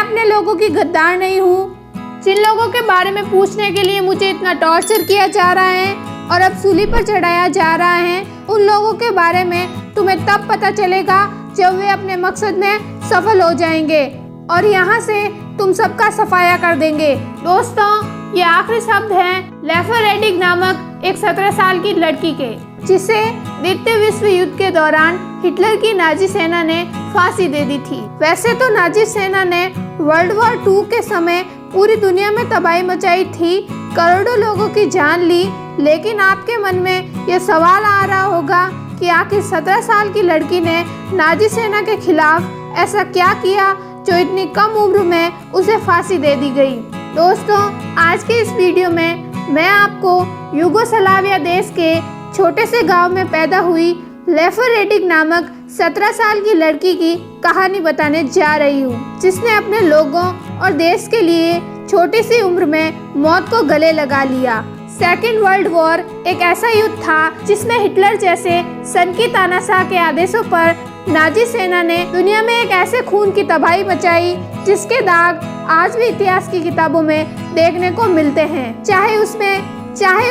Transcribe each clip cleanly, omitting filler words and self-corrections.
अपने लोगों की गद्दार नहीं हूँ। जिन लोगों के बारे में पूछने के लिए मुझे इतना टॉर्चर किया जा रहा है और अब सूली पर चढ़ाया जा रहा है, उन लोगों के बारे में तुम्हें तब पता चलेगा जब वे अपने मकसद में सफल हो जाएंगे और यहाँ से तुम सबका सफाया कर देंगे। दोस्तों, ये आखिरी शब्द हैं लेफर रेडिक नामक एक 17 साल की लड़की के, जिसे द्वितीय विश्व युद्ध के दौरान हिटलर की नाजी सेना ने फांसी दे दी थी। वैसे तो नाजी सेना ने वर्ल्ड वॉर 2 के समय पूरी दुनिया में तबाही मचाई थी, करोड़ों लोगों की जान ली, लेकिन आपके मन में ये सवाल आ रहा होगा कि आखिर 17 साल की लड़की ने नाजी सेना के खिलाफ ऐसा क्या किया जो इतनी कम उम्र में उसे फांसी दे दी गई। दोस्तों, आज के इस वीडियो में मैं आपको युगोस्लाविया देश के छोटे से गांव में पैदा हुई लेफर रेडिक नामक 17 साल की लड़की की कहानी बताने जा रही हूँ, जिसने अपने लोगों और देश के लिए छोटी सी उम्र में मौत को गले लगा लिया। सेकेंड वर्ल्ड वॉर एक ऐसा युद्ध था जिसमें हिटलर जैसे सनकी तानाशाह के आदेशों पर नाजी सेना ने दुनिया में एक ऐसे खून की तबाही मचाई जिसके दाग आज भी इतिहास की किताबों में देखने को मिलते हैं। चाहे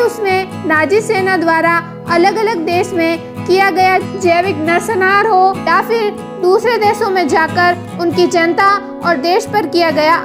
उसमें नाजी सेना द्वारा अलग अलग देश में किया गया जैविक नरसंहार हो या फिर दूसरे देशों में जाकर उनकी जनता और देश पर किया गया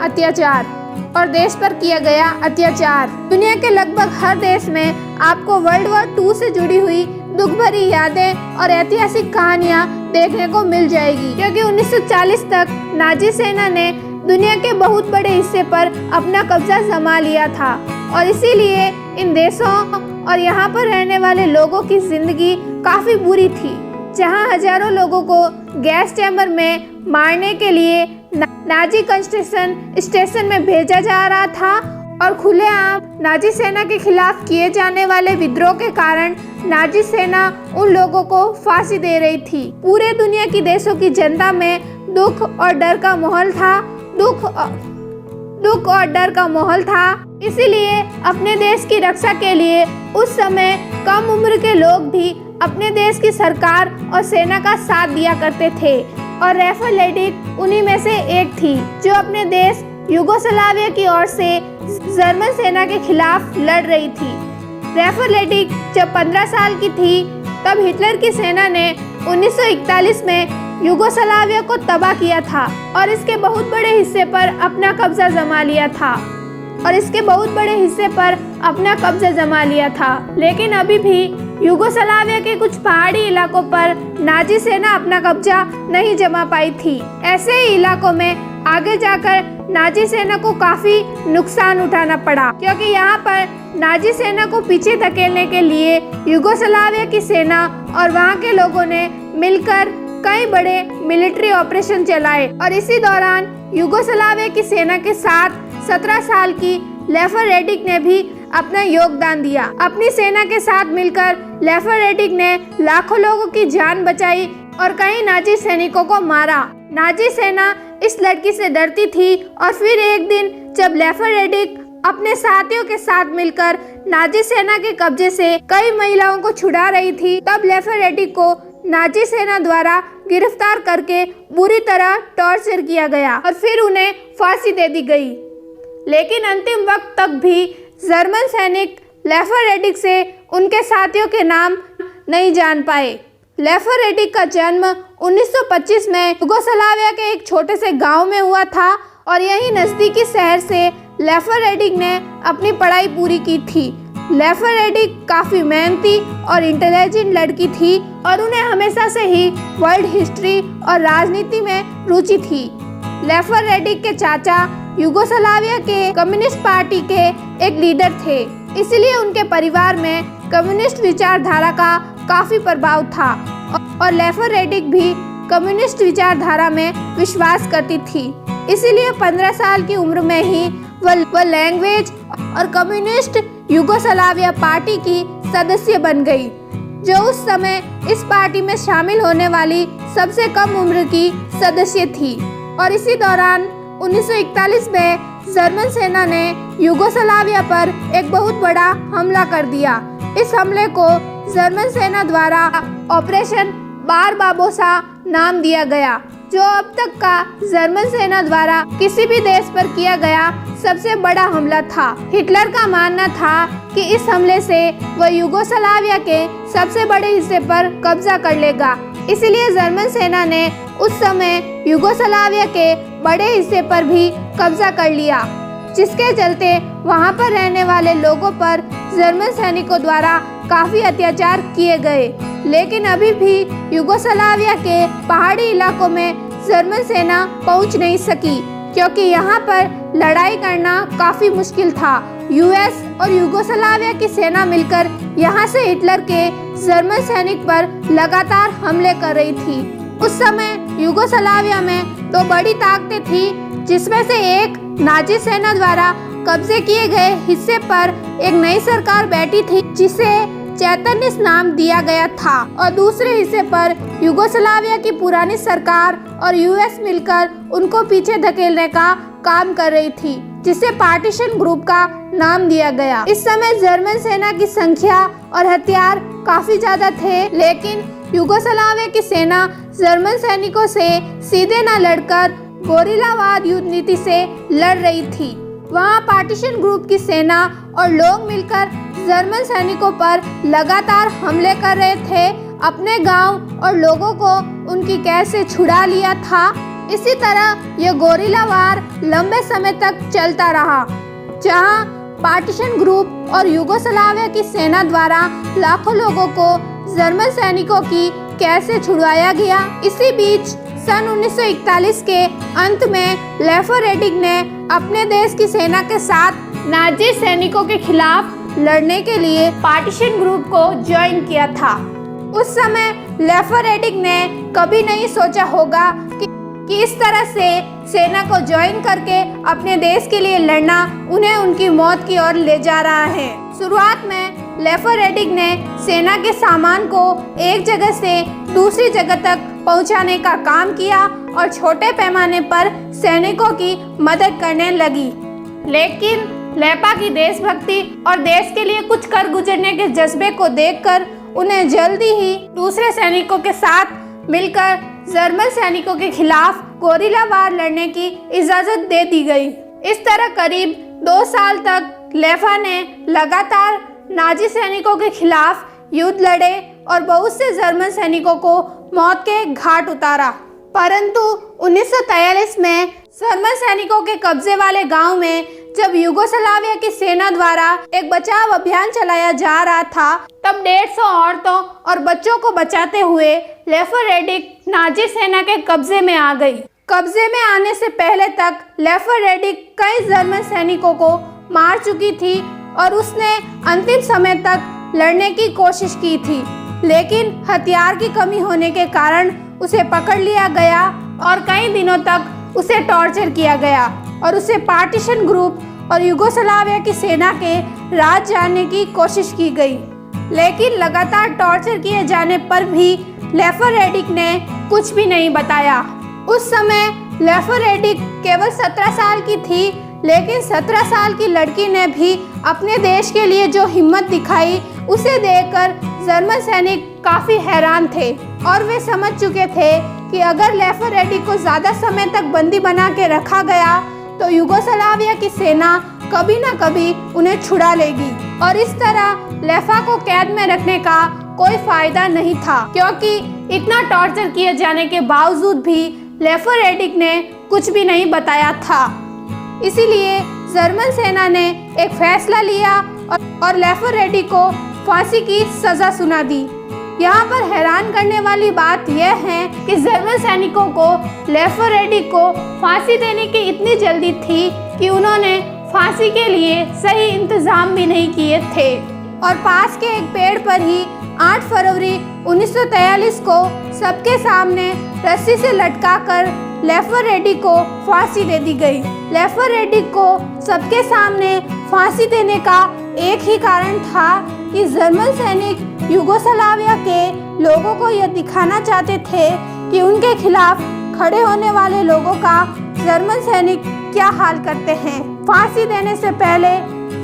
अत्याचार। दुनिया के लगभग हर देश में आपको वर्ल्ड वॉर 2 से जुड़ी हुई दुख भरी यादें और ऐतिहासिक कहानियां देखने को मिल जाएगी, क्योंकि 1940 तक नाजी सेना ने दुनिया के बहुत बड़े हिस्से पर अपना कब्जा जमा लिया था और इसीलिए इन देशों और यहाँ पर रहने वाले लोगों की जिंदगी काफी बुरी थी, जहाँ हजारों लोगों को गैस चैम्बर में मारने के लिए नाजी कंसंट्रेशन स्टेशन में भेजा जा रहा था और खुलेआम नाजी सेना के खिलाफ किए जाने वाले विद्रोह के कारण नाजी सेना उन लोगों को फांसी दे रही थी। पूरे दुनिया की देशों की जनता में दुख और डर का माहौल था। इसीलिए अपने देश की रक्षा के लिए उस समय कम उम्र के लोग भी अपने देश की सरकार और सेना का साथ दिया करते थे और लेफर रेडिक उन्हीं में से एक थी, जो अपने देश युगोस्लाविया की ओर से जर्मन सेना के खिलाफ लड़ रही थी। लेफर रेडिक जब 15 साल की थी तब हिटलर की सेना ने 1941 में युगोस्लाविया को तबाह किया था और इसके बहुत बड़े हिस्से पर अपना कब्जा जमा लिया था। लेकिन अभी भी युगोस्लाविया के कुछ पहाड़ी इलाकों पर नाजी सेना अपना कब्जा नहीं जमा पाई थी। ऐसे ही इलाकों में आगे जाकर नाजी सेना को काफी नुकसान उठाना पड़ा, क्योंकि यहाँ पर नाजी सेना को पीछे धकेलने के लिए युगोस्लाविया की सेना और वहाँ के लोगों ने मिलकर कई बड़े मिलिट्री ऑपरेशन चलाए और इसी दौरान युगोस्लाविया की सेना के साथ 17 साल की लेफर रेडिक ने भी अपना योगदान दिया। अपनी सेना के साथ मिलकर लेफर रेडिक ने लाखों लोगों की जान बचाई और कई नाजी सैनिकों को मारा। नाजी सेना इस लड़की से डरती थी और फिर एक दिन जब लेफर रेडिक अपने साथियों के साथ मिलकर नाजी सेना के कब्जे से कई महिलाओं को छुड़ा रही थी, तब लेफर रेडिक को नाजी सेना द्वारा गिरफ्तार करके बुरी तरह टॉर्चर किया गया और फिर उन्हें फांसी दे दी गई। लेकिन अंतिम वक्त तक भी जर्मन सैनिक लेफर रेडिक से उनके साथियों के नाम नहीं जान पाए। लेफर रेडिक का जन्म 1925 में युगोस्लाविया के एक छोटे से गांव में हुआ था और यही नज़दीकी शहर से लेफर रेडिक ने अपनी पढ़ाई पूरी की थी। लेफर रेडिक काफ़ी मेहनती और इंटेलिजेंट लड़की थी और उन्हें हमेशा से ही वर्ल्ड हिस्ट्री और राजनीति में रुचि थी। लेफर रेडिक के चाचा युगोस्लाविया के कम्युनिस्ट पार्टी के एक लीडर थे, इसलिए उनके परिवार में कम्युनिस्ट विचारधारा का काफ़ी प्रभाव था और लेफर रेडिक भी कम्युनिस्ट विचारधारा में विश्वास करती थी। इसीलिए 15 साल की उम्र में ही वह लैंग्वेज और कम्युनिस्ट युगोस्लाविया पार्टी की सदस्य बन गई, जो उस समय इस पार्टी में शामिल होने वाली सबसे कम उम्र की सदस्य थी। और इसी दौरान 1941 में जर्मन सेना ने युगोस्लाविया पर एक बहुत बड़ा हमला कर दिया। इस हमले को जर्मन सेना द्वारा ऑपरेशन बारबारोसा नाम दिया गया, जो अब तक का जर्मन सेना द्वारा किसी भी देश पर किया गया सबसे बड़ा हमला था। हिटलर का मानना था कि इस हमले से वह यूगोस्लाविया के सबसे बड़े हिस्से पर कब्जा कर लेगा। इसलिए जर्मन सेना ने उस समय यूगोस्लाविया के बड़े हिस्से पर भी कब्जा कर लिया, जिसके चलते वहां पर रहने वाले लोगों पर जर्मन सैनिकों द्वारा काफी अत्याचार किए गए। लेकिन अभी भी यूगोस्लाविया के पहाड़ी इलाकों में जर्मन सेना पहुंच नहीं सकी, क्योंकि यहाँ पर लड़ाई करना काफी मुश्किल था। यूएस और यूगोस्लाविया की सेना मिलकर यहाँ से हिटलर के जर्मन सैनिक पर लगातार हमले कर रही थी। उस समय यूगोस्लाविया में दो बड़ी ताकतें थी, जिसमें से एक नाजी सेना द्वारा कब्जे किए गए हिस्से पर एक नई सरकार बैठी थी, जिसे चैतन्य नाम दिया गया था, और दूसरे हिस्से पर यूगोस्लाविया की पुरानी सरकार और यूएस मिलकर उनको पीछे धकेलने का काम कर रही थी, जिसे पार्टीशन ग्रुप का नाम दिया गया। इस समय जर्मन सेना की संख्या और हथियार काफी ज्यादा थे, लेकिन यूगोस्लाविया की सेना जर्मन सैनिकों से सीधे न लड़कर गोरिल्लावाद युद्ध नीति से लड़ रही थी। वहाँ पार्टीशन ग्रुप की सेना और लोग मिलकर जर्मन सैनिकों पर लगातार हमले कर रहे थे। अपने गांव और लोगों को उनकी कैद से छुड़ा लिया था। इसी तरह यह गोरिल्ला वार लंबे समय तक चलता रहा, जहां पार्टीशन ग्रुप और यूगोस्लाविया की सेना द्वारा लाखों लोगों को जर्मन सैनिकों की कैद से छुड़वाया गया। इसी बीच सन 1941 के अंत में लेफरेडिक ने अपने देश की सेना के साथ नाजी सैनिकों के खिलाफ लड़ने के लिए पार्टीशन ग्रुप को ज्वाइन किया था। उस समय लेफरेडिक ने कभी नहीं सोचा होगा कि इस तरह से सेना को ज्वाइन करके अपने देश के लिए लड़ना उन्हें उनकी मौत की ओर ले जा रहा है। शुरुआत में लेफरेडिक ने सेना के सामान को एक जगह से दूसरी जगह तक पहुंचाने का काम किया और छोटे पैमाने पर सैनिकों की मदद करने लगी। लेकिन लेपा की देशभक्ति और देश के लिए कुछ कर गुजरने के जज्बे को देखकर उन्हें जल्दी ही दूसरे सैनिकों के साथ मिलकर जर्मन सैनिकों के खिलाफ गोरिल्ला वार लड़ने की इजाजत दे दी गई। इस तरह करीब 2 साल तक लेफा ने लगातार नाजी सैनिकों के खिलाफ युद्ध लड़े और बहुत से जर्मन सैनिकों को मौत के घाट उतारा। परंतु 1943 में जर्मन सैनिकों के कब्जे वाले गांव में जब यूगोस्लाविया की सेना द्वारा एक बचाव अभियान चलाया जा रहा था, तब 150 औरतों और बच्चों को बचाते हुए लेफरेडिक नाजी सेना के कब्जे में आ गई। कब्जे में आने से पहले तक लेफरेडिक कई जर्मन सैनिकों को मार चुकी थी और उसने अंतिम समय तक लड़ने की कोशिश की थी, लेकिन हथियार की कमी होने के कारण उसे पकड़ लिया गया और कई दिनों तक उसे टॉर्चर किया गया और उसे पार्टीशन ग्रुप और यूगोस्लाविया की सेना के राज जानने की कोशिश की गई। लेकिन लगातार टॉर्चर किए जाने पर भी लेफरेडिक ने कुछ भी नहीं बताया। उस समय लेफरेडिक केवल 17 साल की थी, लेकिन 17 साल की लड़की ने भी अपने देश के लिए जो हिम्मत दिखाई, उसे देखकर जर्मन सैनिक काफी हैरान थे और वे समझ चुके थे कि अगर लेफरेडिक को ज्यादा समय तक बंदी बना के रखा गया तो यूगोस्लाविया की सेना कभी न कभी उन्हें छुड़ा लेगी और इस तरह लेफा को कैद में रखने का कोई फायदा नहीं था, क्योंकि इतना टॉर्चर किए जाने के बावजूद भी लेफरेडिक ने कुछ भी नहीं बताया था। इसीलिए जर्मन सेना ने एक फैसला लिया और लेफरेडिक को फांसी की सजा सुना दी। यहाँ पर हैरान करने वाली बात यह है कि जर्मन सैनिकों को लेफरेडिक को फांसी देने की इतनी जल्दी थी कि उन्होंने फांसी के लिए सही इंतजाम भी नहीं किए थे और पास के एक पेड़ पर ही 8 फरवरी 1943 को सबके सामने रस्सी से लटकाकर लेफरेडिक को फांसी दे दी गई। लेफरेडिक को सबके सामने फांसी देने का एक ही कारण था कि जर्मन सैनिक यूगोस्लाविया के लोगों को यह दिखाना चाहते थे कि उनके खिलाफ खड़े होने वाले लोगों का जर्मन सैनिक क्या हाल करते हैं। फांसी देने से पहले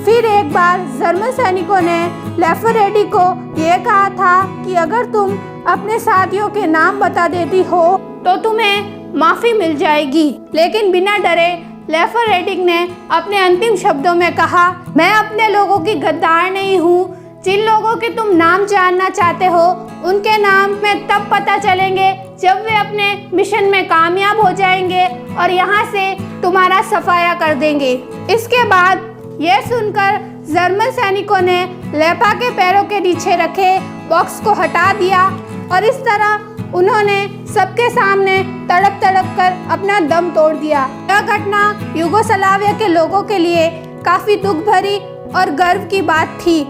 फिर एक बार जर्मन सैनिकों ने लेफरेडिक को यह कहा था कि अगर तुम अपने साथियों के नाम बता देती हो तो तुम्हें माफ़ी मिल जाएगी। लेकिन बिना डरे लेफर रेडिक ने अपने अंतिम शब्दों में कहा, मैं अपने लोगों की गद्दार नहीं हूँ। जिन लोगों के तुम नाम जानना चाहते हो उनके नाम में तब पता चलेंगे जब वे अपने मिशन में कामयाब हो जाएंगे और यहाँ से तुम्हारा सफाया कर देंगे। इसके बाद यह सुनकर जर्मन सैनिकों ने लेपा के पैरों के नीचे रखे बॉक्स को हटा दिया और इस तरह उन्होंने सबके सामने तड़प तड़प कर अपना दम तोड़ दिया। यह घटना युगोस्लाविया के लोगों के लिए काफ़ी दुख भरी और गर्व की बात थी।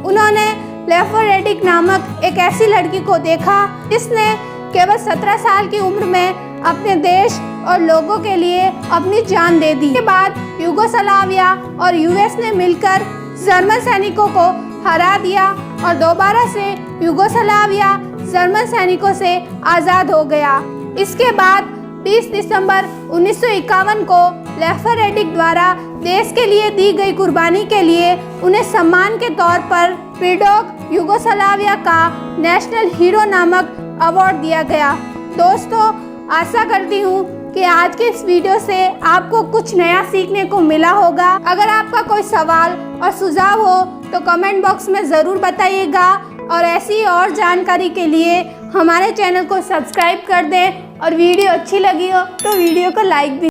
उन्होंने लेफर रेडिक नामक एक ऐसी लड़की को देखा जिसने केवल 17 साल की उम्र में अपने देश और लोगों के लिए अपनी जान दे दी। इसके बाद युगोस्लाविया और यूएस ने मिलकर जर्मन सैनिकों को हरा दिया और दोबारा से युगोस्लाविया जर्मन सैनिकों से आज़ाद हो गया। इसके बाद 20 दिसंबर 1951 को लेफर रेडिक द्वारा देश के लिए दी गई कुर्बानी के लिए उन्हें सम्मान के तौर पर प्रिडोक युगोस्लाविया का नेशनल हीरो नामक अवार्ड दिया गया। दोस्तों, आशा करती हूँ कि आज के इस वीडियो से आपको कुछ नया सीखने को मिला होगा। अगर आपका कोई सवाल और सुझाव हो तो कमेंट बॉक्स में ज़रूर बताइएगा और ऐसी और जानकारी के लिए हमारे चैनल को सब्सक्राइब कर दें और वीडियो अच्छी लगी हो तो वीडियो को लाइक भी